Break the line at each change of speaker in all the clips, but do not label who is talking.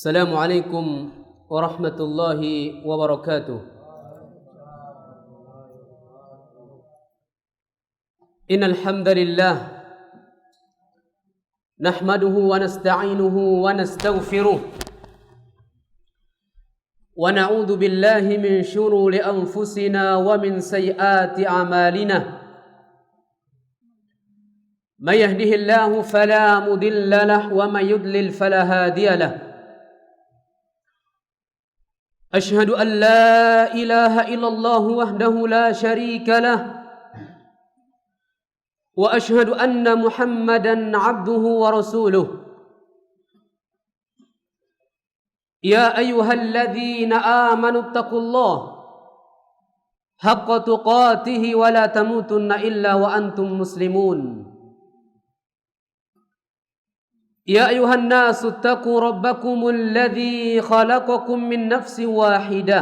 السلام عليكم ورحمة الله وبركاته. إن الحمد لله نحمده ونستعينه ونستغفره ونعوذ بالله من شرور أنفسنا ومن سيئات أعمالنا. من يهده الله فلا مضل له ومن يضلل فلا هادي له. أشهد أن لا إله إلا الله وحده لا شريك له وأشهد أن محمدا عبده ورسوله. يا أيها الذين آمنوا اتقوا الله حق تقاته ولا تموتن إلا وأنتم مسلمون. يا أيها الناس اتقوا ربكم الذي خلقكم من نفس واحدة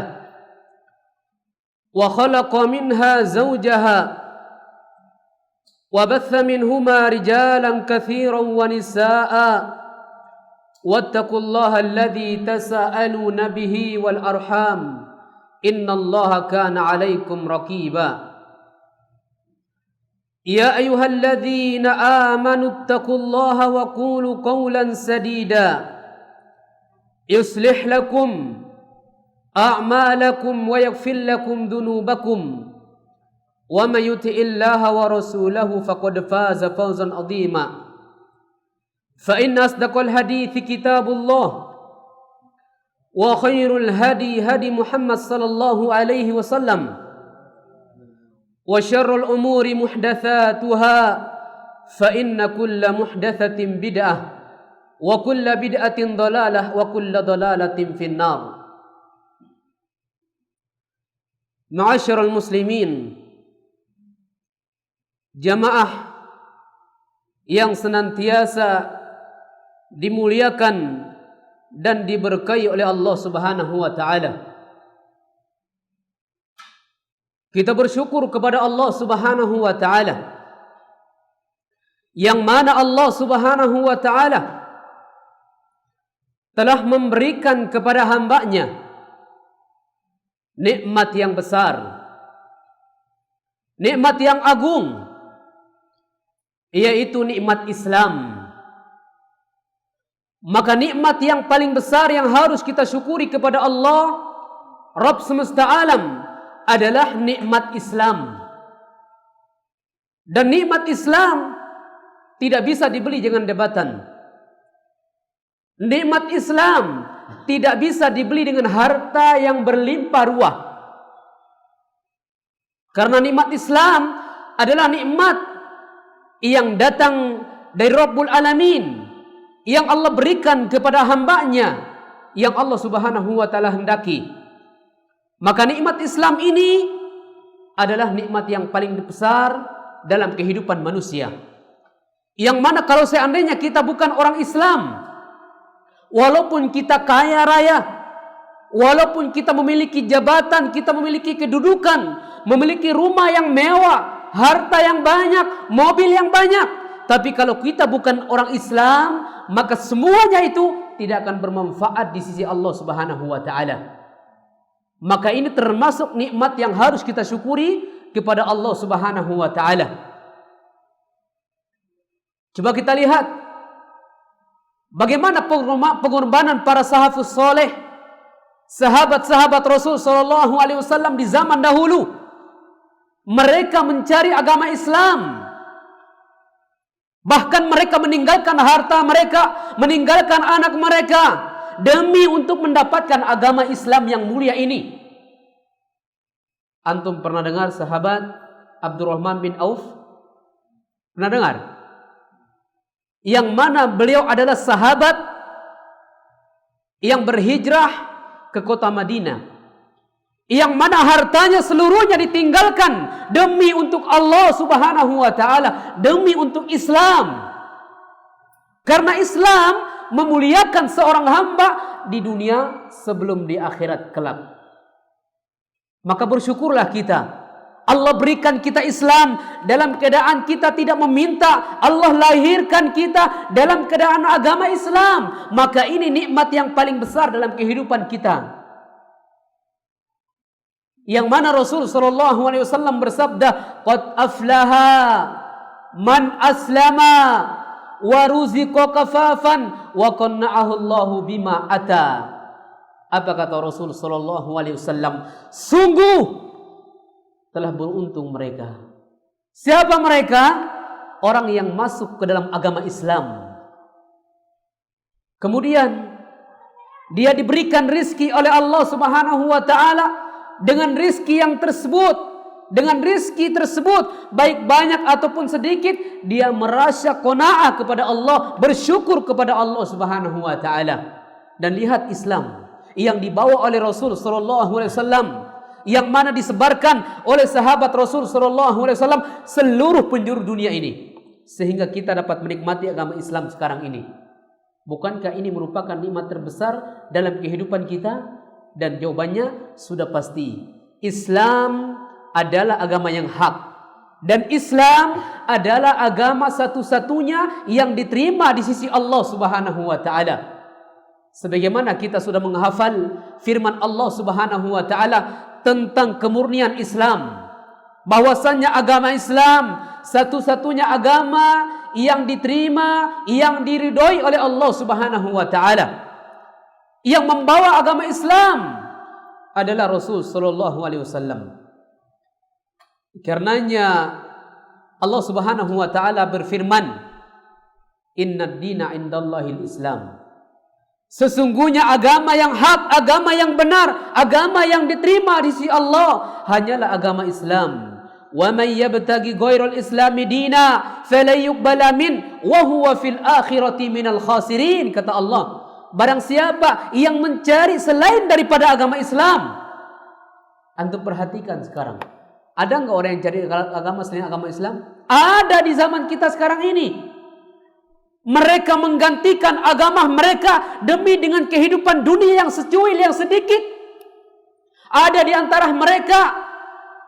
وخلق منها زوجها وبث منهما رجالا كثيرا ونساء واتقوا الله الذي تساءلون به والأرحام إن الله كان عليكم رقيبا. يا أيها الذين آمنوا اتقوا الله وقولوا قولا سديدا يصلح لكم أعمالكم ويغفر لكم ذنوبكم ومن يطع الله ورسوله فقد فاز فوزا عظيما. فإن أصدق الحديث كتاب الله وخير الهدي هدي محمد صلى الله عليه وسلم وشر الأمور محدثاتها فإن كل محدثة بدعة وكل بدعة ضلالة وكل ضلالة في النار. معاشر المسlimin, jamaah yang senantiasa dimuliakan dan diberkahi oleh Allah Subhanahu wa taala. Kita bersyukur kepada Allah Subhanahu wa taala, yang mana Allah Subhanahu wa taala telah memberikan kepada hambanya nikmat yang besar, nikmat yang agung, yaitu nikmat Islam. Maka nikmat yang paling besar yang harus kita syukuri kepada Allah Rabb semesta alam adalah nikmat Islam. Dan nikmat Islam tidak bisa dibeli dengan debatan. Nikmat Islam tidak bisa dibeli dengan harta yang berlimpah ruah. Karena nikmat Islam adalah nikmat yang datang dari Rabbul Alamin, yang Allah berikan kepada hambanya, yang Allah Subhanahu wa ta'ala hendaki. Maka nikmat Islam ini adalah nikmat yang paling besar dalam kehidupan manusia. Yang mana kalau seandainya kita bukan orang Islam, walaupun kita kaya raya, walaupun kita memiliki jabatan, kita memiliki kedudukan, memiliki rumah yang mewah, harta yang banyak, mobil yang banyak, tapi kalau kita bukan orang Islam, maka semuanya itu tidak akan bermanfaat di sisi Allah Subhanahu wa ta'ala. Maka ini termasuk nikmat yang harus kita syukuri kepada Allah Subhanahu wa ta'ala. Coba kita lihat bagaimana pengorbanan para sahabat soleh, sahabat-sahabat Rasul sallallahu alaihi wasallam di zaman dahulu. Mereka mencari agama Islam. Bahkan mereka meninggalkan harta mereka, meninggalkan anak mereka demi untuk mendapatkan agama Islam yang mulia ini. Antum pernah dengar sahabat Abdurrahman bin Auf? Pernah dengar? Yang mana beliau adalah sahabat yang berhijrah ke kota Madinah, yang mana hartanya seluruhnya ditinggalkan demi untuk Allah Subhanahu wa ta'ala, demi untuk Islam. Karena Islam memuliakan seorang hamba di dunia sebelum di akhirat kelak. Maka bersyukurlah kita. Allah berikan kita Islam dalam keadaan kita tidak meminta. Allah lahirkan kita dalam keadaan agama Islam. Maka ini nikmat yang paling besar dalam kehidupan kita. Yang mana Rasul sallallahu alaihi wasallam bersabda, "Qad aflaha man aslama wa ruziqa kafafan wa qanna'ahu Allahu bima ata." Apa kata Rasul sallallahu alaihi wasallam? Sungguh telah beruntung mereka. Siapa mereka? Orang yang masuk ke dalam agama Islam. Kemudian dia diberikan rizki oleh Allah Subhanahu wa taala dengan rizki yang tersebut. Dengan rizki tersebut, baik banyak ataupun sedikit, dia merasa qanaah kepada Allah, bersyukur kepada Allah Subhanahu wa taala. Dan lihat Islam yang dibawa oleh Rasul sallallahu alaihi wasallam, yang mana disebarkan oleh sahabat Rasul sallallahu alaihi wasallam seluruh penjuru dunia ini, sehingga kita dapat menikmati agama Islam sekarang ini. Bukankah ini merupakan nikmat terbesar dalam kehidupan kita? Dan jawabannya sudah pasti. Islam adalah agama yang hak, dan Islam adalah agama satu-satunya yang diterima di sisi Allah Subhanahu wa taala. Sebagaimana kita sudah menghafal firman Allah Subhanahu wa taala tentang kemurnian Islam, bahwasannya agama Islam satu-satunya agama yang diterima, yang diridhoi oleh Allah Subhanahu wa taala. Yang membawa agama Islam adalah Rasul sallallahu alaihi wasallam. Karenanya Allah Subhanahu wa taala berfirman, "Innad dina indallahil Islam." Sesungguhnya agama yang hak, agama yang benar, agama yang diterima di sisi Allah hanyalah agama Islam. Wa may yabtaghi ghairal islami dina falan yuqbala min wa huwa fil akhirati minal khasirin. Kata Allah, barang siapa yang mencari selain daripada agama Islam. Antum perhatikan sekarang, ada enggak orang yang cari agama selain agama Islam? Ada di zaman kita sekarang ini. Mereka menggantikan agama mereka demi dengan kehidupan dunia yang secuil, yang sedikit. Ada di antara mereka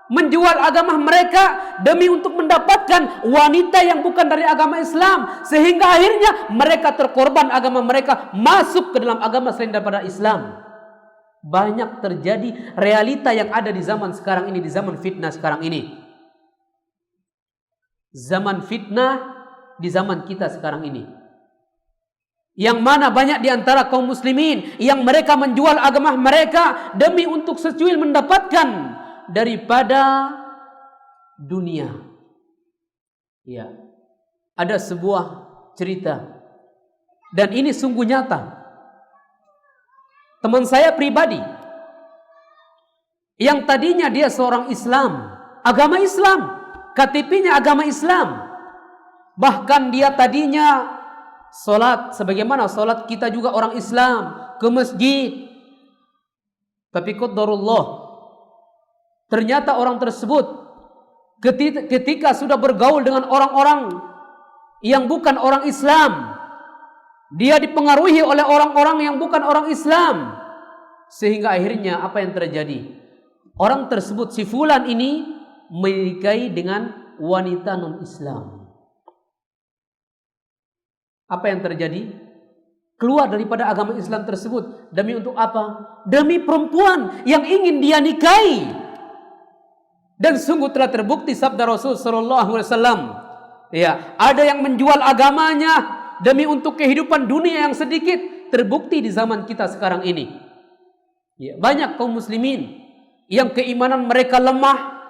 menjual agama mereka demi untuk mendapatkan wanita yang bukan dari agama Islam, sehingga akhirnya mereka terkorban, agama mereka masuk ke dalam agama selain daripada Islam. Banyak terjadi realita yang ada di zaman sekarang ini, di zaman fitnah sekarang ini. Zaman fitnah di zaman kita sekarang ini, yang mana banyak di antara kaum muslimin yang mereka menjual agama mereka demi untuk secuil mendapatkan daripada dunia. Ya, ada sebuah cerita, dan ini sungguh nyata. Teman saya pribadi yang tadinya dia seorang Islam, agama Islam, KTP-nya agama Islam, bahkan dia tadinya solat sebagaimana solat kita juga orang Islam, ke masjid. Tapi qadarullah, ternyata orang tersebut ketika sudah bergaul dengan orang-orang yang bukan orang Islam, dia dipengaruhi oleh orang-orang yang bukan orang Islam, sehingga akhirnya apa yang terjadi? Orang tersebut, si fulan ini, menikahi dengan wanita non-Islam. Apa yang terjadi? Keluar daripada agama Islam tersebut. Demi untuk apa? Demi perempuan yang ingin dia nikahi. Dan sungguh telah terbukti sabda Rasul sallallahu alaihi wasallam. Ya, ada yang menjual agamanya demi untuk kehidupan dunia yang sedikit. Terbukti di zaman kita sekarang ini. Ya, banyak kaum muslimin yang keimanan mereka lemah,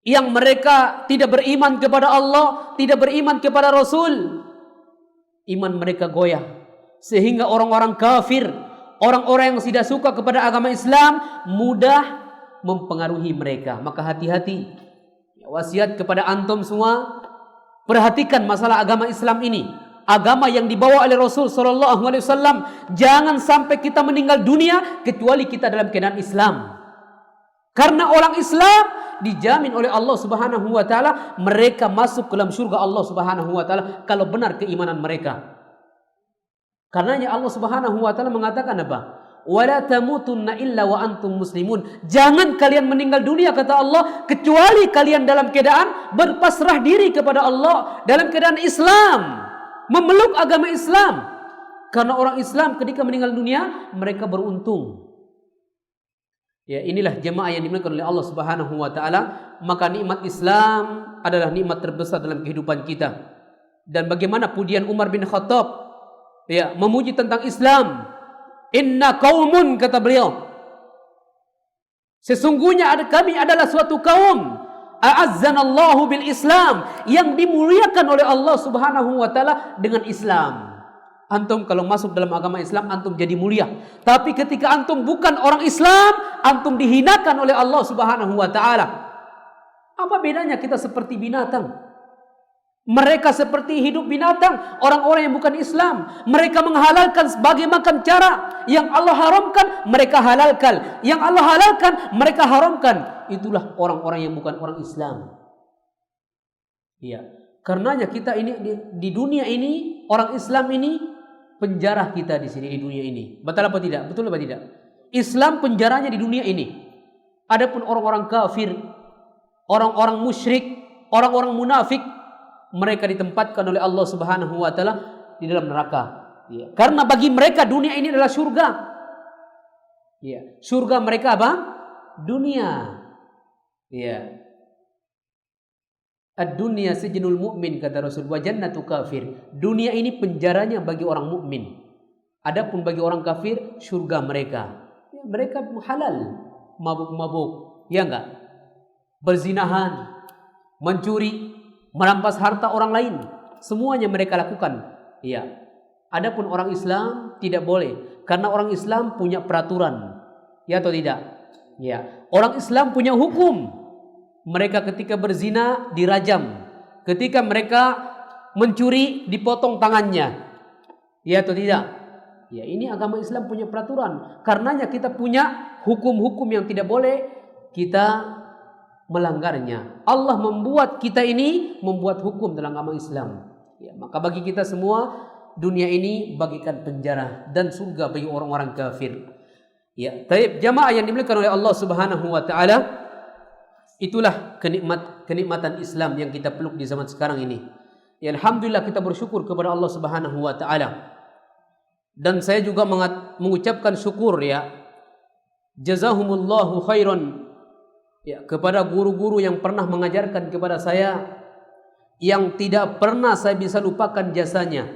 yang mereka tidak beriman kepada Allah, tidak beriman kepada Rasul. Iman mereka goyah, sehingga orang-orang kafir, orang-orang yang tidak suka kepada agama Islam mudah mempengaruhi mereka. Maka hati-hati. Wasiat kepada antum semua, perhatikan masalah agama Islam ini, agama yang dibawa oleh Rasul sallallahu alaihi wasallam. Jangan sampai kita meninggal dunia kecuali kita dalam keadaan Islam. Karena orang Islam dijamin oleh Allah Subhanahu wa taala mereka masuk ke dalam surga Allah Subhanahu wa taala kalau benar keimanan mereka. Karenanya Allah Subhanahu wa taala mengatakan apa? wala tamutunna illa wa antum muslimun. Jangan kalian meninggal dunia, kata Allah, kecuali kalian dalam keadaan berpasrah diri kepada Allah, dalam keadaan Islam, memeluk agama Islam. Karena orang Islam ketika meninggal dunia mereka beruntung. Ya, inilah jemaah yang dimuliakan oleh Allah Subhanahu wa taala. Maka nikmat Islam adalah nikmat terbesar dalam kehidupan kita. Dan bagaimana pujian Umar bin Khattab, ya, memuji tentang Islam. Inna qaumun, kata beliau, sesungguhnya kami adalah suatu kaum a'azzanallahu bil Islam, yang dimuliakan oleh Allah Subhanahu wa taala dengan Islam. Antum kalau masuk dalam agama Islam antum jadi mulia. Tapi ketika antum bukan orang Islam, antum dihinakan oleh Allah Subhanahu wa taala. Apa bedanya kita seperti binatang? Mereka seperti hidup binatang, orang-orang yang bukan Islam. Mereka menghalalkan sebagai macam cara. Yang Allah haramkan, mereka halalkan. Yang Allah halalkan, mereka haramkan. Itulah orang-orang yang bukan orang Islam. Iya. Karenanya kita ini di dunia ini, orang Islam ini penjara kita di sini, di dunia ini. Betul apa tidak? Betul apa tidak? Islam penjaranya di dunia ini. Adapun orang-orang kafir, orang-orang musyrik, orang-orang munafik, mereka ditempatkan oleh Allah Subhanahu wa taala di dalam neraka. Ya. Karena bagi mereka dunia ini adalah surga. Ya. Surga mereka apa? Dunia. Ya. Ad-dunya sijnul mu'min, kata Rasul, wa jannatu kafir. Dunia ini penjaranya bagi orang mukmin. Adapun bagi orang kafir, surga mereka. Ya, mereka halal, mabuk-mabuk, ya enggak? Berzinahan, mencuri, merampas harta orang lain, semuanya mereka lakukan. Iya. Adapun orang Islam tidak boleh, karena orang Islam punya peraturan. Ya atau tidak? Ya. Orang Islam punya hukum. Mereka ketika berzina dirajam. Ketika mereka mencuri dipotong tangannya. Ya atau tidak? Ya, ini agama Islam punya peraturan. Karenanya kita punya hukum-hukum yang tidak boleh kita melanggarnya. Allah membuat kita ini membuat hukum dalam agama Islam. Ya, maka bagi kita semua dunia ini bagikan penjara dan surga bagi orang-orang kafir. Ya, taib jamaah yang dimuliakan oleh Allah Subhanahu wa taala, itulah kenikmatan Islam yang kita peluk di zaman sekarang ini. Ya, alhamdulillah kita bersyukur kepada Allah Subhanahu wa taala. Dan saya juga mengucapkan syukur, ya, jazahumullahu khairan, ya, kepada guru-guru yang pernah mengajarkan kepada saya, yang tidak pernah saya bisa lupakan jasanya,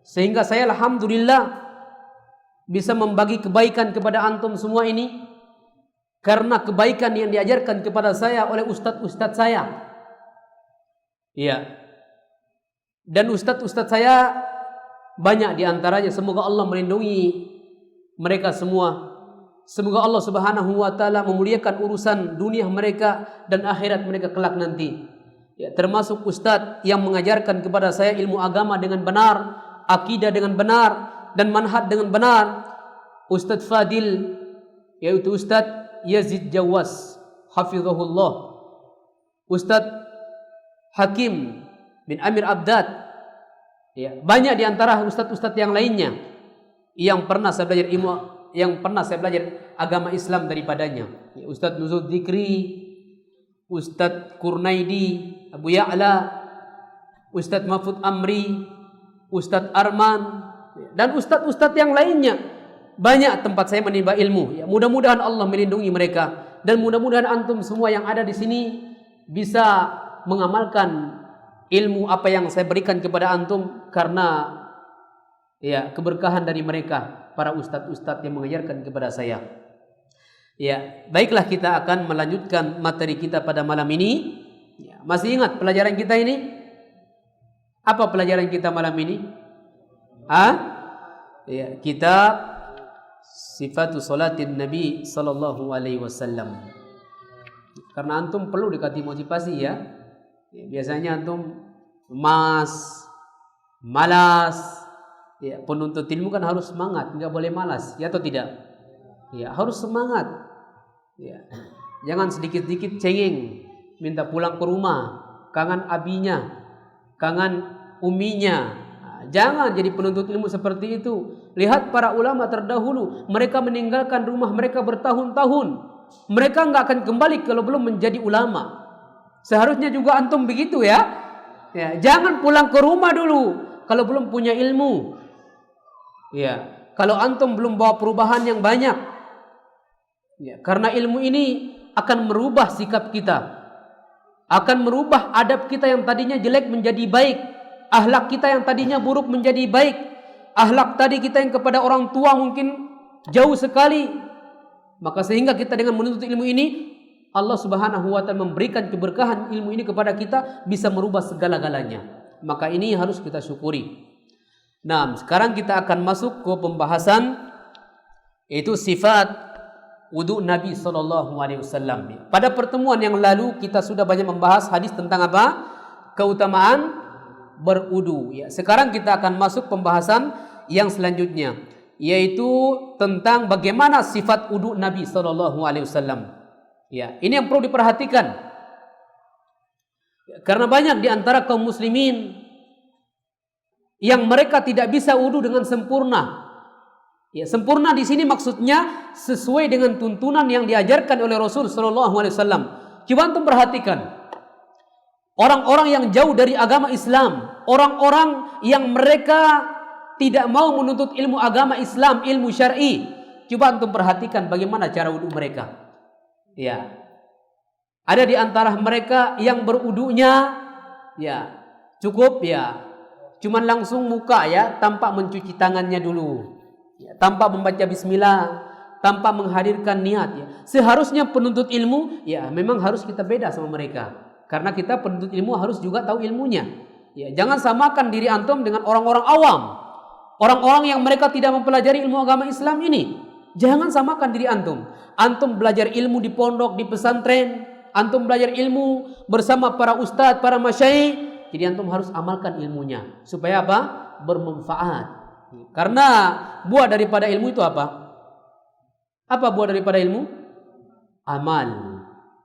sehingga saya alhamdulillah bisa membagi kebaikan kepada antum semua ini karena kebaikan yang diajarkan kepada saya oleh ustadz-ustadz saya. Ya. Dan ustadz-ustadz saya banyak diantaranya. Semoga Allah melindungi mereka semua. Semoga Allah Subhanahu wa taala memuliakan urusan dunia mereka dan akhirat mereka kelak nanti. Ya, termasuk ustadz yang mengajarkan kepada saya ilmu agama dengan benar, akidah dengan benar, dan manhaj dengan benar, Ustadz Fadil, yaitu Ustadz Yazid Jawas, hafizahullah, Ustadz Hakim bin Amir Abdad, ya, banyak diantara ustadz-ustadz yang lainnya yang pernah saya belajar ilmu, yang pernah saya belajar agama Islam daripadanya. Ya, Ustadz Nuzul Dzikri, Ustadz Kurnaidi, Abu Ya'la, Ustadz Mahfud Amri, Ustadz Arman, dan ustadz-ustadz yang lainnya. Banyak tempat saya menimba ilmu. Ya, mudah-mudahan Allah melindungi mereka, dan mudah-mudahan antum semua yang ada di sini bisa mengamalkan ilmu apa yang saya berikan kepada antum karena, ya, keberkahan dari mereka, para ustadz-ustadz yang mengajarkan kepada saya. Ya, baiklah, kita akan melanjutkan materi kita pada malam ini. Ya, masih ingat pelajaran kita ini? Apa pelajaran kita malam ini? Ya, kitab Sifatu Salatin Nabi sallallahu alaihi wasallam. Karena antum perlu dikasih motivasi, ya. Biasanya antum malas. Ya, penuntut ilmu kan harus semangat, nggak boleh malas, ya atau tidak? Ya, harus semangat. Ya. Jangan sedikit-sedikit cengeng, minta pulang ke rumah, kangen abinya, kangen uminya. Jangan jadi penuntut ilmu seperti itu. Lihat para ulama terdahulu, mereka meninggalkan rumah mereka bertahun-tahun. Mereka nggak akan kembali kalau belum menjadi ulama. Seharusnya juga antum begitu ya. Jangan pulang ke rumah dulu kalau belum punya ilmu. Ya, kalau antum belum bawa perubahan yang banyak. Ya, karena ilmu ini akan merubah sikap kita. Akan merubah adab kita yang tadinya jelek menjadi baik. Akhlak kita yang tadinya buruk menjadi baik. Akhlak tadi kita yang kepada orang tua mungkin jauh sekali. Maka sehingga kita dengan menuntut ilmu ini, Allah Subhanahu wa taala memberikan keberkahan ilmu ini kepada kita, bisa merubah segala-galanya. Maka ini harus kita syukuri. Nah, sekarang kita akan masuk ke pembahasan yaitu sifat wudu Nabi SAW. Pada pertemuan yang lalu kita sudah banyak membahas hadis tentang apa? Keutamaan berwudu. Ya, sekarang kita akan masuk pembahasan yang selanjutnya, yaitu tentang bagaimana sifat wudu Nabi SAW. Ya, ini yang perlu diperhatikan. Karena banyak di antara kaum muslimin yang mereka tidak bisa wudu dengan sempurna. Ya, sempurna di sini maksudnya sesuai dengan tuntunan yang diajarkan oleh Rasul sallallahu alaihi wasallam. Coba antum perhatikan. Orang-orang yang jauh dari agama Islam, orang-orang yang mereka tidak mau menuntut ilmu agama Islam, ilmu syar'i. Coba antum perhatikan bagaimana cara wudu mereka. Ya. Ada di antara mereka yang berwudunya ya cukup ya cuman langsung muka ya, tanpa mencuci tangannya dulu. Ya, tanpa membaca bismillah, tanpa menghadirkan niat ya. Seharusnya penuntut ilmu ya memang harus kita beda sama mereka. Karena kita penuntut ilmu harus juga tahu ilmunya. Ya, jangan samakan diri antum dengan orang-orang awam. Orang-orang yang mereka tidak mempelajari ilmu agama Islam ini. Jangan samakan diri antum. Antum belajar ilmu di pondok, di pesantren, antum belajar ilmu bersama para ustadz, para masyayikh. Jadi antum harus amalkan ilmunya supaya apa? Bermanfaat. Karena buah daripada ilmu itu apa? Apa buah daripada ilmu? Amal.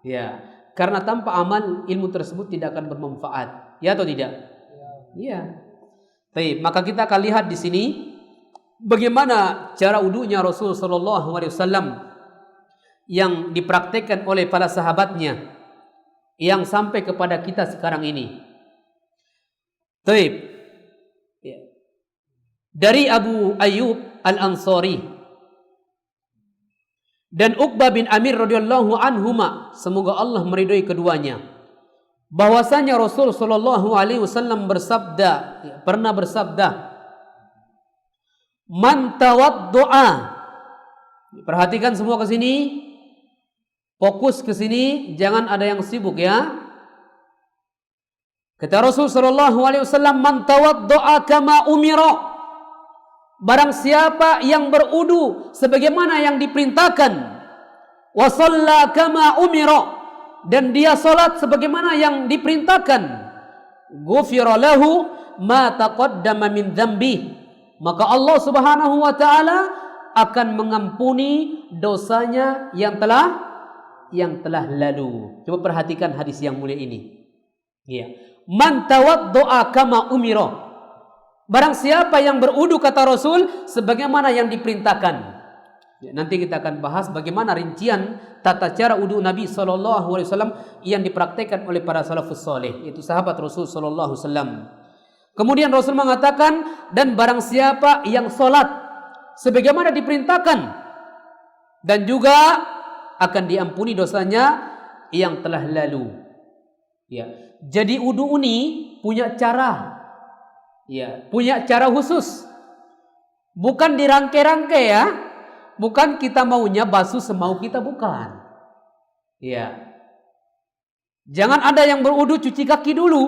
Ya, karena tanpa amal ilmu tersebut tidak akan bermanfaat. Ya atau tidak? Ya. Baik, maka kita akan lihat di sini bagaimana cara wudunya Rasul sallallahu alaihi wasallam yang dipraktekkan oleh para sahabatnya yang sampai kepada kita sekarang ini. Baik. Dari Abu Ayyub Al-Ansari dan Uqbah bin Amir radhiyallahu anhuma, semoga Allah meridhai keduanya, bahwasanya Rasul sallallahu alaihi wasallam pernah bersabda, "Man tawaddu'a." Perhatikan semua ke sini. Fokus ke sini, jangan ada yang sibuk ya. Kata Rasul sallallahu alaihi wasallam, "Man tawaddu'a kama umira." Barang siapa yang berwudu sebagaimana yang diperintahkan, wa shalla kama umira, dan dia salat sebagaimana yang diperintahkan, ghufira lahu ma taqaddama min dzambi, maka Allah Subhanahu wa taala akan mengampuni dosanya yang telah lalu. Coba perhatikan hadis yang mulia ini. Ya. Man tawaddu'a kama umira. Barang siapa yang berwudu, kata Rasul, sebagaimana yang diperintahkan. Ya, nanti kita akan bahas bagaimana rincian tata cara wudu Nabi SAW yang dipraktekkan oleh para salafus soleh, yaitu sahabat Rasul SAW. Kemudian Rasul mengatakan, dan barang siapa yang sholat sebagaimana diperintahkan, dan juga akan diampuni dosanya yang telah lalu. Ya, jadi wudu ini punya cara. Ya, punya cara khusus. Bukan dirangkai-rangkai ya. Bukan kita maunya basuh semau kita, bukan. Ya. Jangan ada yang berwudu cuci kaki dulu.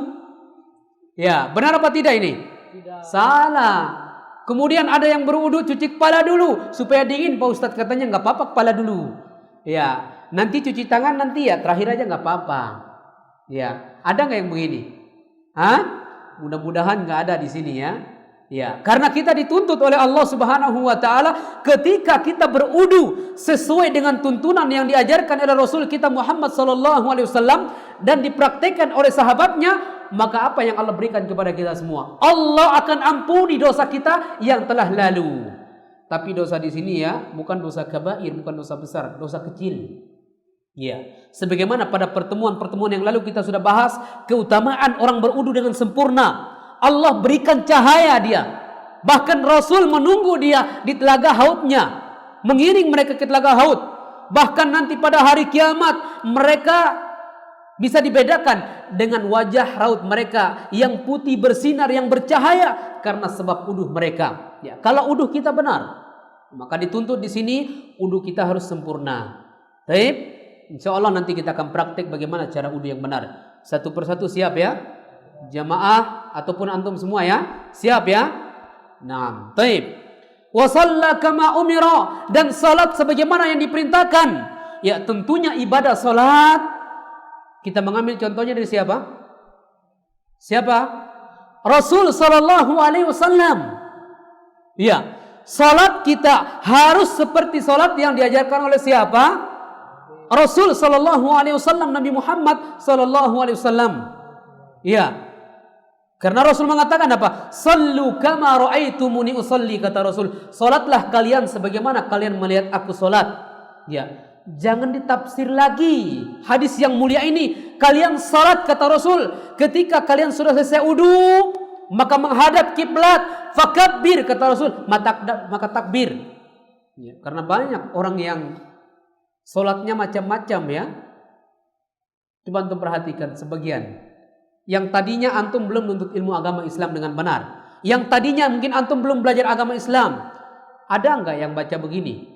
Ya, benar apa tidak ini? Tidak. Salah. Kemudian ada yang berwudu cuci kepala dulu supaya dingin. Pak Ustadz katanya nggak apa-apa kepala dulu. Ya, nanti cuci tangan nanti ya, terakhir aja nggak apa-apa. Ya, ada nggak yang begini? Hah? Mudah-mudahan nggak ada di sini ya. Ya, karena kita dituntut oleh Allah Subhanahu wa taala ketika kita berudu sesuai dengan tuntunan yang diajarkan oleh Rasul kita Muhammad sallallahu alaihi wasallam dan dipraktikkan oleh sahabatnya, maka apa yang Allah berikan kepada kita semua? Allah akan ampuni dosa kita yang telah lalu. Tapi dosa di sini ya, bukan dosa kabair, bukan dosa besar, dosa kecil. Ya, sebagaimana pada pertemuan-pertemuan yang lalu kita sudah bahas keutamaan orang berudu dengan sempurna. Allah berikan cahaya dia. Bahkan Rasul menunggu dia di telaga haudnya, mengiring mereka ke telaga haud. Bahkan nanti pada hari kiamat mereka bisa dibedakan dengan wajah raut mereka yang putih bersinar, yang bercahaya karena sebab uduh mereka. Ya, kalau uduh kita benar, maka dituntut di sini uduh kita harus sempurna. Baik, insya Allah nanti kita akan praktek bagaimana cara uduh yang benar. Satu persatu siap ya? Jamaah ataupun antum semua ya, siap ya? Naam, baik. Wa shalla kama umira, dan salat sebagaimana yang diperintahkan. Ya, tentunya ibadah salat kita mengambil contohnya dari siapa? Siapa? Rasul sallallahu alaihi wasallam. Ya, salat kita harus seperti salat yang diajarkan oleh siapa? Rasul sallallahu alaihi wasallam, Nabi Muhammad sallallahu alaihi wasallam. Ya. Karena Rasul mengatakan apa? Sallu kama ra'aitumuni usalli, kata Rasul. Salatlah kalian sebagaimana kalian melihat aku salat. Ya. Jangan ditafsir lagi hadis yang mulia ini. Kalian salat, kata Rasul, ketika kalian sudah selesai wudu, maka menghadap kiblat, fakabbir, kata Rasul, maka takbir. Ya. Karena banyak orang yang salatnya macam-macam ya. Coba antum perhatikan sebagian. Yang tadinya antum belum menuntut ilmu agama Islam dengan benar, yang tadinya mungkin antum belum belajar agama Islam, ada enggak yang baca begini?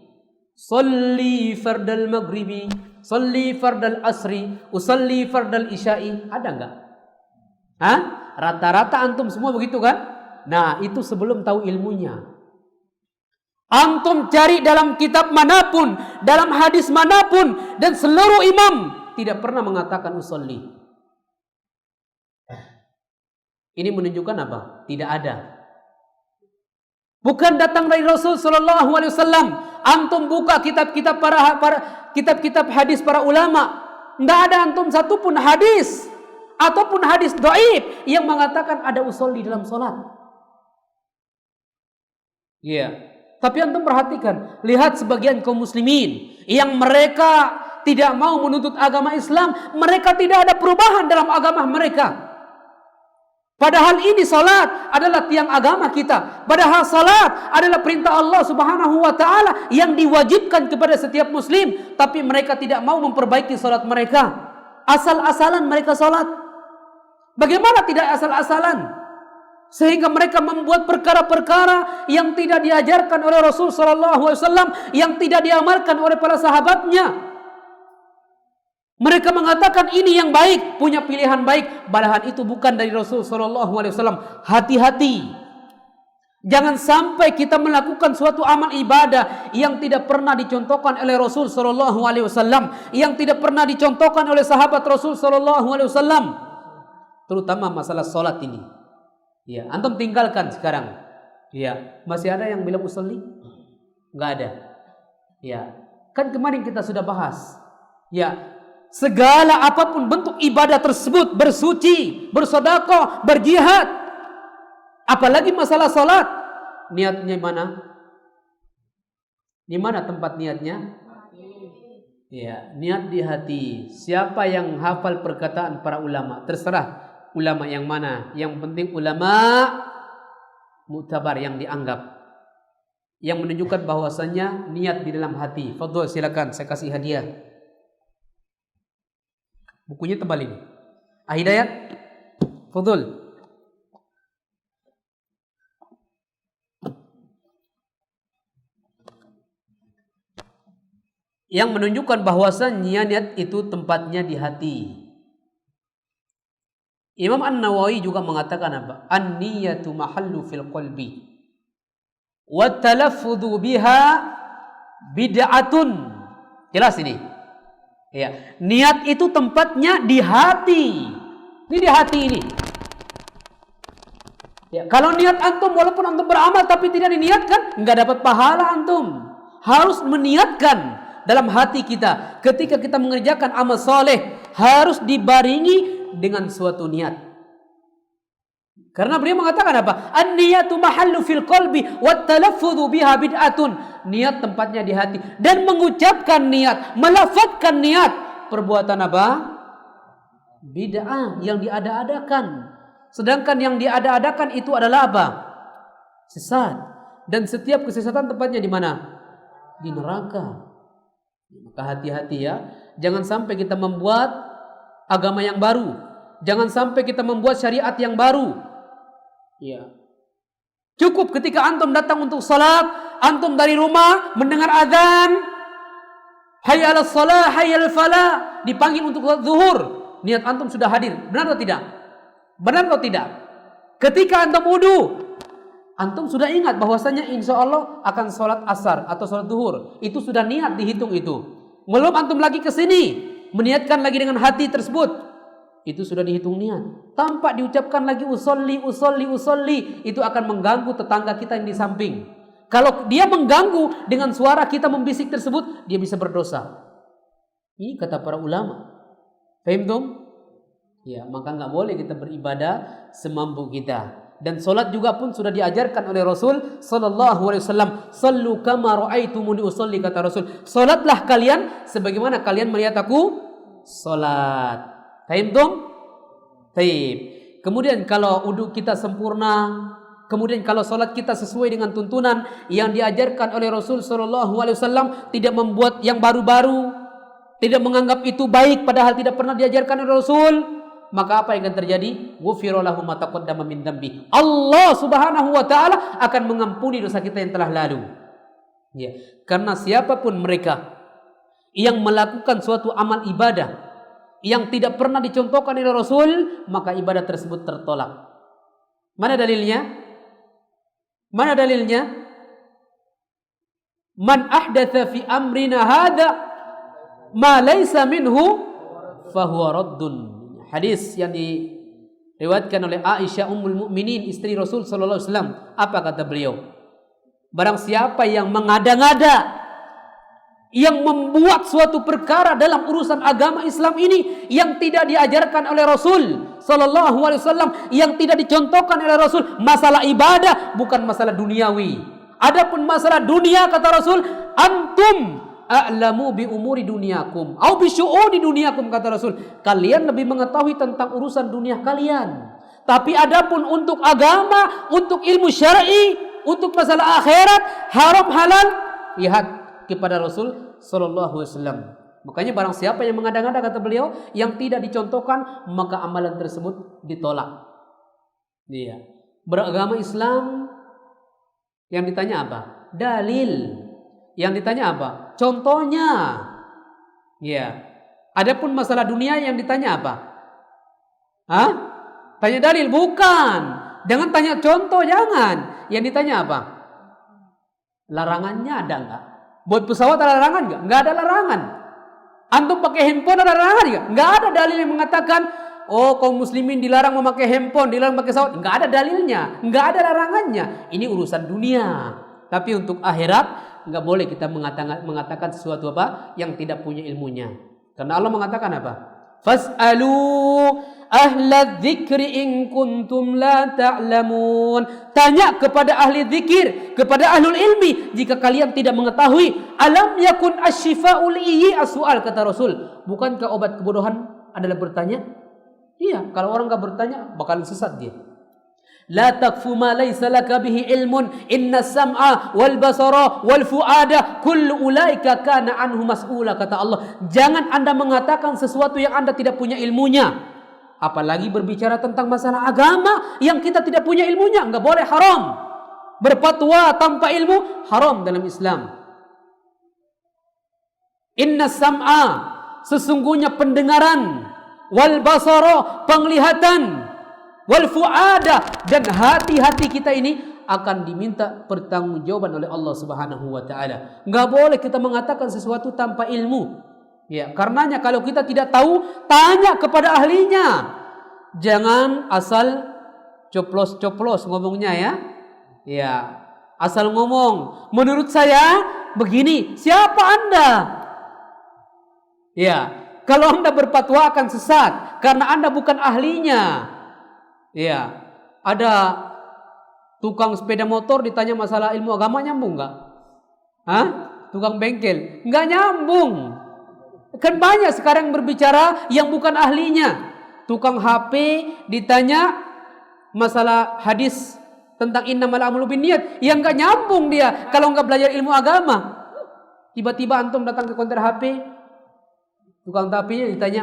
Sholli fardal maghribi, sholli fardal asri, usalli fardal isya'i. Ada enggak? Hah? Rata-rata antum semua begitu kan? Nah, itu sebelum tahu ilmunya. Antum cari dalam kitab manapun, dalam hadis manapun, dan seluruh imam tidak pernah mengatakan usolli. Ini menunjukkan apa? Tidak ada. Bukan datang dari Rasul sallallahu alaihi wasallam. Antum buka kitab-kitab kitab-kitab hadis para ulama, tidak ada antum satu pun hadis ataupun hadis dhaif yang mengatakan ada usolli dalam salat. Iya. Tapi antum perhatikan, lihat sebagian kaum muslimin yang mereka tidak mau menuntut agama Islam, mereka tidak ada perubahan dalam agama mereka. Padahal ini salat adalah tiang agama kita. Padahal salat adalah perintah Allah Subhanahu wa taala yang diwajibkan kepada setiap muslim, tapi mereka tidak mau memperbaiki salat mereka. Asal-asalan mereka salat. Bagaimana tidak asal-asalan? Sehingga mereka membuat perkara-perkara yang tidak diajarkan oleh Rasul sallallahu alaihi wasallam, yang tidak diamalkan oleh para sahabatnya. Mereka mengatakan ini yang baik, punya pilihan baik, padahal itu bukan dari Rasul sallallahu alaihi wasallam. Hati-hati. Jangan sampai kita melakukan suatu amal ibadah yang tidak pernah dicontohkan oleh Rasul sallallahu alaihi wasallam, yang tidak pernah dicontohkan oleh sahabat Rasul sallallahu alaihi wasallam. Terutama masalah salat ini. Ya, antum tinggalkan sekarang. Ya, masih ada yang bilang usolli? Enggak ada. Ya, kan kemarin kita sudah bahas. Ya, segala apapun bentuk ibadah tersebut, bersuci, bersedekah, berjihad, apalagi masalah salat, niatnya mana? Di mana tempat niatnya? Ya, niat di hati. Siapa yang hafal perkataan para ulama? Terserah ulama yang mana. Yang penting ulama muktabar, yang dianggap, yang menunjukkan bahwasannya niat di dalam hati. Fadhol, silakan saya kasih hadiah. Bukunya tebal ini. Hidayat, fadhol. Yang menunjukkan bahwasannya niat itu tempatnya di hati. Imam An-Nawawi juga mengatakan apa? An-niyatu mahallu fil qalbi wa talaffudhu biha bid'atun. Jelas ini. Ya, niat itu tempatnya di hati. Ini di hati ini. Ya, kalau niat antum walaupun antum beramal tapi tidak diniatkan, enggak dapat pahala antum. Harus meniatkan dalam hati kita. Ketika kita mengerjakan amal soleh, harus dibaringi dengan suatu niat. Karena beliau mengatakan apa? An-niyatu mahallu fil qalbi wat talaffudzu biha bid'atun. Niat tempatnya di hati dan mengucapkan niat, melafazkan niat, perbuatan apa? Bid'ah yang diada-adakan. Sedangkan yang diada-adakan itu adalah apa? Sesat. Dan setiap kesesatan tempatnya di mana? Di neraka. Maka hati-hati ya. Jangan sampai kita membuat agama yang baru. Jangan sampai kita membuat syariat yang baru. Ya. Cukup ketika antum datang untuk salat, antum dari rumah mendengar azan, hayya 'alas shalah, hayya 'alal falah, dipanggil untuk salat zuhur. Niat antum sudah hadir. Benar atau tidak? Benar atau tidak? Ketika antum wudu, antum sudah ingat bahwasanya insya Allah akan sholat asar atau sholat duhur. Itu sudah niat dihitung itu. Belum antum lagi ke sini meniatkan lagi dengan hati tersebut. Itu sudah dihitung niat. Tanpa diucapkan lagi usolli, itu akan mengganggu tetangga kita yang di samping. Kalau dia mengganggu dengan suara kita membisik tersebut, dia bisa berdosa. Ini kata para ulama. Paham dong? Ya, maka nggak boleh kita beribadah semampu kita. Dan solat juga pun sudah diajarkan oleh Rasul Sallallahu Alaihi Wasallam. Sallu kama ra'aitumuni usolli, kata Rasul. Solatlah kalian sebagaimana kalian melihat aku solat. Paham dong? Taib. Kemudian kalau uduk kita sempurna, kemudian kalau solat kita sesuai dengan tuntunan yang diajarkan oleh Rasul Sallallahu Alaihi Wasallam, tidak membuat yang baru-baru, tidak menganggap itu baik padahal tidak pernah diajarkan oleh Rasul, maka apa yang akan terjadi? Ghufira lahu ma taqaddama min dzambi. Allah Subhanahu wa taala akan mengampuni dosa kita yang telah lalu. Ya, karena siapapun mereka yang melakukan suatu amal ibadah yang tidak pernah dicontohkan oleh Rasul, maka ibadah tersebut tertolak. Mana dalilnya? Mana dalilnya? Man ahdatsa fi amrina hadza ma laysa minhu fahuwa raddun. Hadis yang diriwayatkan oleh Aisyah Ummul Mukminin, istri Rasul sallallahu alaihi wasallam. Apa kata beliau? Barang siapa yang mengada-ngada, yang membuat suatu perkara dalam urusan agama Islam ini yang tidak diajarkan oleh Rasul sallallahu alaihi wasallam, yang tidak dicontohkan oleh Rasul, masalah ibadah bukan masalah duniawi. Adapun masalah dunia, kata Rasul, antum a'lamu bi umuri dunyakum au bi syu'uni dunyakum, kata Rasul, kalian lebih mengetahui tentang urusan dunia kalian. Tapi adapun untuk agama, untuk ilmu syar'i, untuk masalah akhirat, haram halal, lihat kepada Rasul sallallahu alaihi wasallam. Makanya barang siapa yang mengada-ngada, kata beliau, yang tidak dicontohkan, maka amalan tersebut ditolak. Dia beragama Islam, yang ditanya apa? Dalil. Yang ditanya apa? Contohnya. Ya. Adapun masalah dunia yang ditanya apa? Hah? Tanya dalil? Bukan. Jangan tanya contoh, jangan. Yang ditanya apa? Larangannya ada enggak? Buat pesawat ada larangan enggak? Enggak ada larangan. Antum pakai handphone ada larangan enggak? Enggak ada dalil yang mengatakan, oh kaum muslimin dilarang memakai handphone, dilarang memakai pesawat. Enggak ada dalilnya. Enggak ada larangannya. Ini urusan dunia. Tapi untuk akhirat enggak boleh kita mengatakan sesuatu apa yang tidak punya ilmunya. Karena Allah mengatakan apa? Fas'alu ahla dzikri in kuntum la ta'lamun. Tanya kepada ahli zikir, kepada ahlul ilmi jika kalian tidak mengetahui. Alam yakun asyifa'ul iyyi as-su'al, kata Rasul. Bukankah obat kebodohan adalah bertanya? Iya, kalau orang enggak bertanya bakalan sesat dia. La taqfu ma laysa laka bihi ilmun inna sam'a wal basara wal fuada kullu ulaika kana anhu mas'ula, kata Allah. Jangan Anda mengatakan sesuatu yang Anda tidak punya ilmunya. Apalagi berbicara tentang masalah agama yang kita tidak punya ilmunya, enggak boleh, haram. Berfatwa tanpa ilmu haram dalam Islam. Inna sam'a, sesungguhnya pendengaran, wal basara, penglihatan, wal fuada, dan hati-hati kita ini akan diminta pertanggungjawaban oleh Allah Subhanahu wa taala. Enggak boleh kita mengatakan sesuatu tanpa ilmu. Ya, karenanya kalau kita tidak tahu, tanya kepada ahlinya. Jangan asal coplos-coplos ngomongnya ya. Ya, asal ngomong. Menurut saya begini, siapa Anda? Ya, kalau Anda berfatwa akan sesat karena Anda bukan ahlinya. Ya, ada tukang sepeda motor ditanya masalah ilmu agama, nyambung nggak? Hah? Tukang bengkel nggak nyambung. Kan banyak sekarang berbicara yang bukan ahlinya. Tukang HP ditanya masalah hadis tentang innamal a'malu binniyat, yang nggak nyambung dia kalau nggak belajar ilmu agama. Tiba-tiba antum datang ke konter HP, tukang HP-nya ditanya,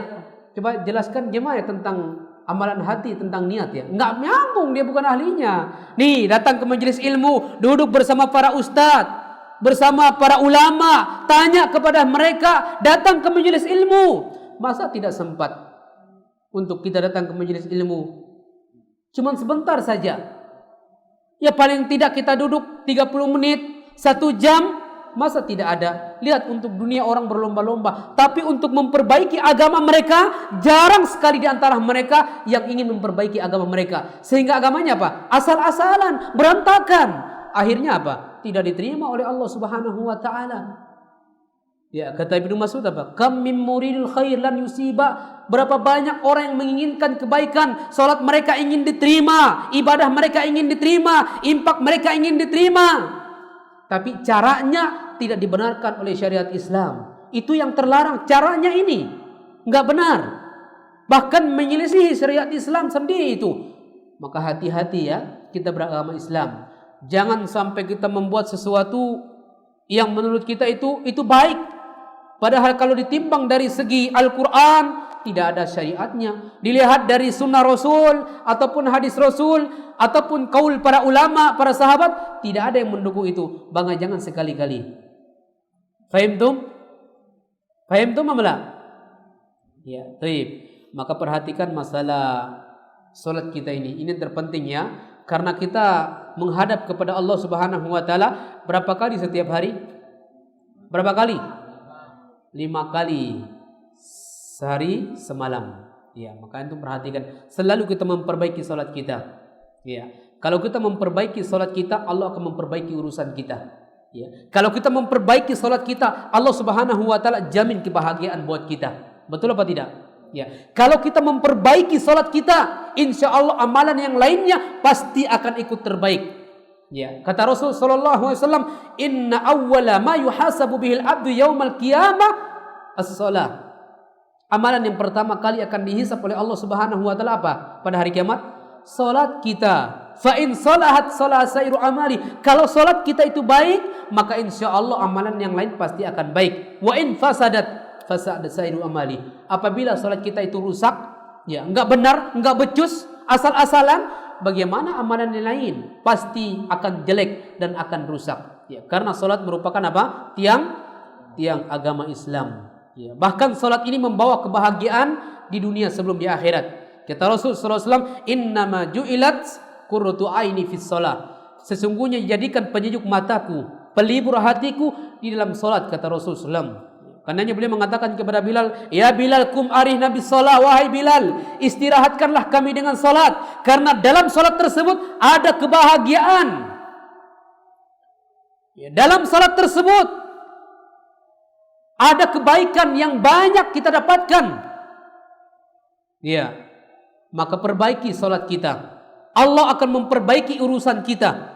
coba jelaskan gimana tentang amalan hati, tentang niat ya. Nggak nyambung, dia bukan ahlinya. Nih, datang ke majelis ilmu, duduk bersama para ustadz, bersama para ulama, tanya kepada mereka, datang ke majelis ilmu. Masa tidak sempat untuk kita datang ke majelis ilmu? Cuman sebentar saja. Ya paling tidak kita duduk 30 menit, 1 jam, masa tidak ada? Lihat, untuk dunia orang berlomba-lomba, tapi untuk memperbaiki agama mereka, jarang sekali di antara mereka yang ingin memperbaiki agama mereka. Sehingga agamanya apa? Asal-asalan, berantakan. Akhirnya apa? Tidak diterima oleh Allah Subhanahu wa taala. Ya, kata Ibnu Mas'ud apa? Kam min muridil khair lan yusiba. Berapa banyak orang yang menginginkan kebaikan, salat mereka ingin diterima, ibadah mereka ingin diterima, infak mereka ingin diterima, tapi caranya tidak dibenarkan oleh syariat Islam. Itu yang terlarang, caranya ini enggak benar. Bahkan menyelisihi syariat Islam sendiri itu. Maka hati-hati ya, kita beragama Islam. Jangan sampai kita membuat sesuatu yang menurut kita itu baik. Padahal kalau ditimbang dari segi Al-Quran, tidak ada syariatnya. Dilihat dari sunnah Rasul, ataupun hadis Rasul, ataupun kaul para ulama, para sahabat, tidak ada yang mendukung itu. Bangga jangan sekali-kali. Fahimtum? Fahimtum amala? Ya, baik. Maka perhatikan masalah solat kita ini. Ini terpenting ya. Karena kita menghadap kepada Allah Subhanahu wa taala berapa kali setiap hari? Berapa kali? 5 kali sehari semalam. Ya, maka itu perhatikan, selalu kita memperbaiki salat kita. Ya, kalau kita memperbaiki salat kita, Allah akan memperbaiki urusan kita. Ya, kalau kita memperbaiki salat kita, Allah Subhanahu wa taala jamin kebahagiaan buat kita. Betul apa tidak? Ya, kalau kita memperbaiki salat kita, insya Allah amalan yang lainnya pasti akan ikut terbaik. Ya, kata Rasul sallallahu alaihi wasallam, "Inna awwala ma yuhasabu bihil abdu yaumal qiyamah as-shalah." Amalan yang pertama kali akan dihisab oleh Allah Subhanahu wa taala apa? Pada hari kiamat, salat kita. Fa in salahat salah sairu amali. Kalau salat kita itu baik, maka insya Allah amalan yang lain pasti akan baik. Wa in fasadat fasad sairu amali. Apabila salat kita itu rusak, ya, enggak benar, enggak becus, asal-asalan, bagaimana amalan yang lain? Pasti akan jelek dan akan rusak. Ya, karena salat merupakan apa? Tiang agama Islam. Ya, bahkan salat ini membawa kebahagiaan di dunia sebelum di akhirat. Kata Rasul sallallahu alaihi wasallam, "Innama ju'ilat qurratu aini fis shalah." Sesungguhnya dijadikan penyejuk mataku, pelibur hatiku di dalam salat, kata Rasul sallallahu alaihi wasallam. Karenanya beliau mengatakan kepada Bilal, "Ya Bilal, kum arihna bis shalah, wahai Bilal, istirahatkanlah kami dengan salat, karena dalam salat tersebut ada kebahagiaan." Ya, dalam salat tersebut ada kebaikan yang banyak kita dapatkan. Ya, maka perbaiki salat kita. Allah akan memperbaiki urusan kita.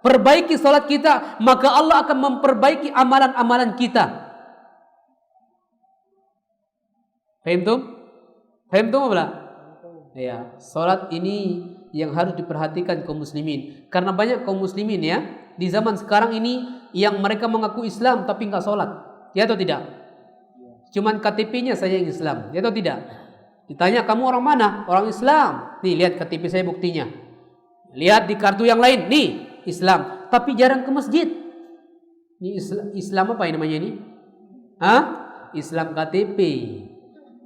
Perbaiki salat kita, maka Allah akan memperbaiki amalan-amalan kita. Fahimtum? Fahimtum apa? Ya, salat ini yang harus diperhatikan kaum muslimin. Karena banyak kaum muslimin ya, di zaman sekarang ini yang mereka mengaku Islam tapi enggak salat. Ya atau tidak? Cuman KTP-nya saja yang Islam. Ya atau tidak? Ditanya, kamu orang mana? Orang Islam. Nih, lihat KTP saya buktinya. Lihat di kartu yang lain. Nih, Islam. Tapi jarang ke masjid. Ini Islam apa ini namanya ini? Hah? Islam KTP.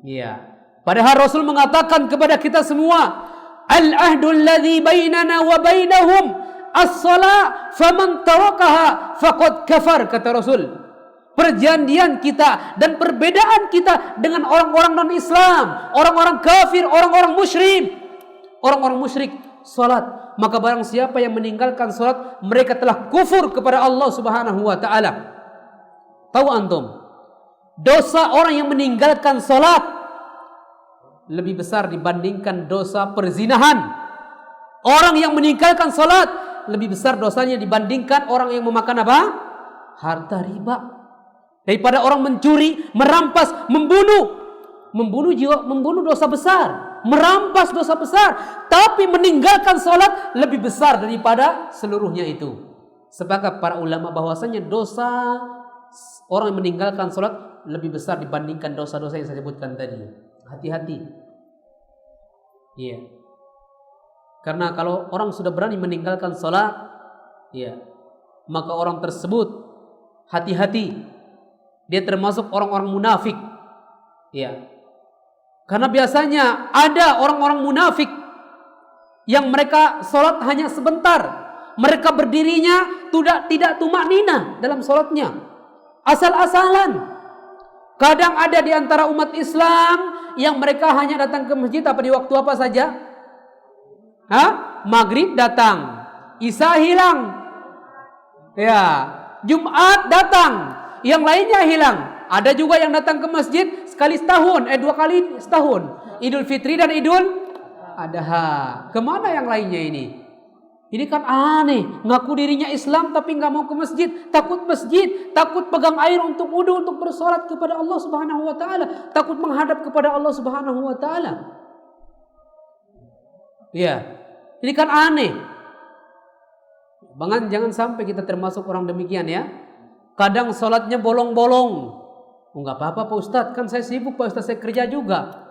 Ya. Padahal Rasul mengatakan kepada kita semua, "Al-ahdul ladzi bainana wa bainahum as-shalah, faman tarakaha faqad kafar," kata Rasul. Perjanjian kita dan perbedaan kita dengan orang-orang non-Islam, orang-orang kafir, orang-orang musyrik. Orang-orang musyrik salat. Maka barang siapa yang meninggalkan salat, mereka telah kufur kepada Allah Subhanahu wa taala. Tahu antum? Dosa orang yang meninggalkan salat lebih besar dibandingkan dosa perzinahan. Orang yang meninggalkan salat lebih besar dosanya dibandingkan orang yang memakan apa? Harta riba. Daripada orang mencuri, merampas, membunuh. Membunuh dosa besar, merampas dosa besar, tapi meninggalkan salat lebih besar daripada seluruhnya itu. Sepakat para ulama bahwasanya dosa orang yang meninggalkan salat lebih besar dibandingkan dosa-dosa yang saya sebutkan tadi. Hati-hati. Iya. Karena kalau orang sudah berani meninggalkan salat, ya, maka orang tersebut hati-hati. Dia termasuk orang-orang munafik. Ya. Karena biasanya ada orang-orang munafik yang mereka salat hanya sebentar. Mereka berdirinya tidak tumak nina dalam salatnya. Asal-asalan. Kadang ada di antara umat Islam yang mereka hanya datang ke masjid apa di waktu apa saja? Maghrib datang, Isya hilang. Ya, Jumat datang, yang lainnya hilang. Ada juga yang datang ke masjid sekali setahun, 2 kali setahun. Idul Fitri dan Idul Adha. Kemana yang lainnya ini? Ini kan aneh. Ngaku dirinya Islam tapi nggak mau ke masjid. Takut masjid, takut pegang air untuk wudu, untuk bersolat kepada Allah Subhanahu wa taala, takut menghadap kepada Allah Subhanahu wa taala. Ya. Ini kan aneh. Jangan sampai kita termasuk orang demikian ya. Kadang solatnya bolong-bolong. Enggak apa-apa Pak Ustadz, kan saya sibuk Pak Ustadz, saya kerja juga.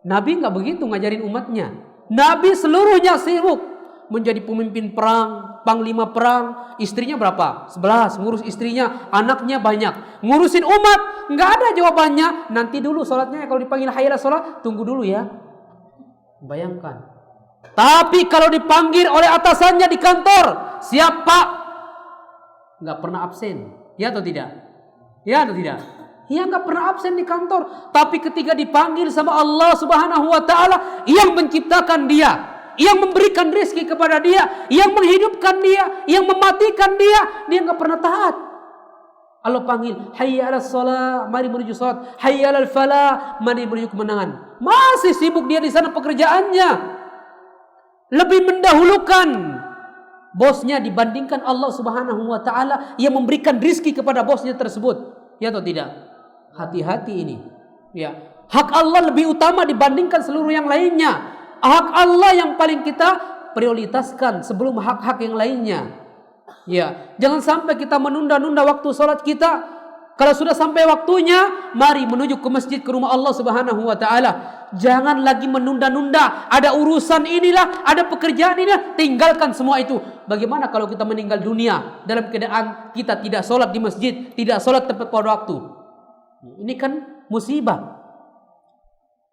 Nabi enggak begitu ngajarin umatnya. Nabi seluruhnya sibuk. Menjadi pemimpin perang, panglima perang. Istrinya berapa? 11, ngurus istrinya, anaknya banyak. Ngurusin umat, enggak ada jawabannya. Nanti dulu solatnya, kalau dipanggil hayya sholat, tunggu dulu ya. Bayangkan. Tapi kalau dipanggil oleh atasannya di kantor, siap Pak? Enggak pernah absen. Ya atau tidak? Ya atau tidak? Ya enggak pernah absen di kantor. Tapi ketika dipanggil sama Allah Subhanahu wa taala yang menciptakan dia, yang memberikan rezeki kepada dia, yang menghidupkan dia, yang mematikan dia enggak pernah taat. Allah panggil, hayya 'alas shalah, mari menuju salat. Hayya 'alal falah, mari menuju kemenangan. Masih sibuk dia di sana pekerjaannya. Lebih mendahulukan bosnya dibandingkan Allah Subhanahu wa taala yang memberikan rezeki kepada bosnya tersebut. Ya atau tidak? Hati-hati ini. Ya. Hak Allah lebih utama dibandingkan seluruh yang lainnya. Hak Allah yang paling kita prioritaskan sebelum hak-hak yang lainnya. Ya, jangan sampai kita menunda-nunda waktu salat kita. Kalau sudah sampai waktunya, mari menuju ke masjid, ke rumah Allah Subhanahu wa taala. Jangan lagi menunda-nunda. Ada urusan inilah, ada pekerjaan inilah, tinggalkan semua itu. Bagaimana kalau kita meninggal dunia dalam keadaan kita tidak sholat di masjid, tidak sholat tepat pada waktu? Ini kan musibah.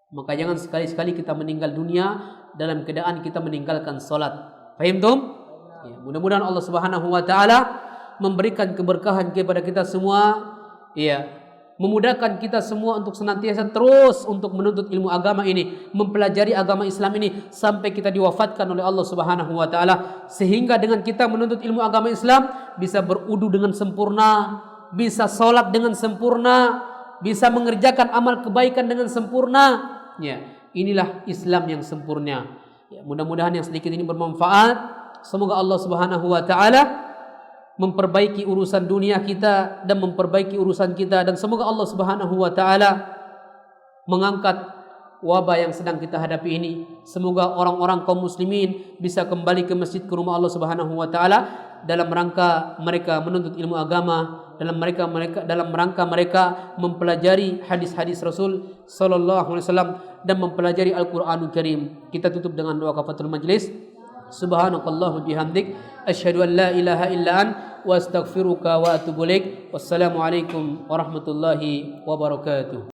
Maka jangan sekali-sekali kita meninggal dunia dalam keadaan kita meninggalkan sholat. Paham tum? Ya, mudah-mudahan Allah Subhanahu wa taala memberikan keberkahan kepada kita semua. Ya, memudahkan kita semua untuk senantiasa terus untuk menuntut ilmu agama ini, mempelajari agama Islam ini sampai kita diwafatkan oleh Allah Subhanahu wa taala, sehingga dengan kita menuntut ilmu agama Islam bisa berudu dengan sempurna, bisa salat dengan sempurna, bisa mengerjakan amal kebaikan dengan sempurna. Ya, inilah Islam yang sempurna. Ya, mudah-mudahan yang sedikit ini bermanfaat. Semoga Allah Subhanahu wa taala memperbaiki urusan dunia kita dan memperbaiki urusan kita, dan semoga Allah Subhanahu wa taala mengangkat wabah yang sedang kita hadapi ini. Semoga orang-orang kaum muslimin bisa kembali ke masjid, ke rumah Allah Subhanahu wa taala dalam rangka mereka menuntut ilmu agama, dalam rangka mereka mempelajari hadis-hadis Rasul sallallahu alaihi wasallam dan mempelajari Al-Qur'anul Karim. Kita tutup dengan doa kafatul majlis. Subhanakallahumma bihamdik asyhadu an la ilaha illa ant wa astaghfiruka wa atubu ilaik. Wassalamu alaikum warahmatullahi wabarakatuh.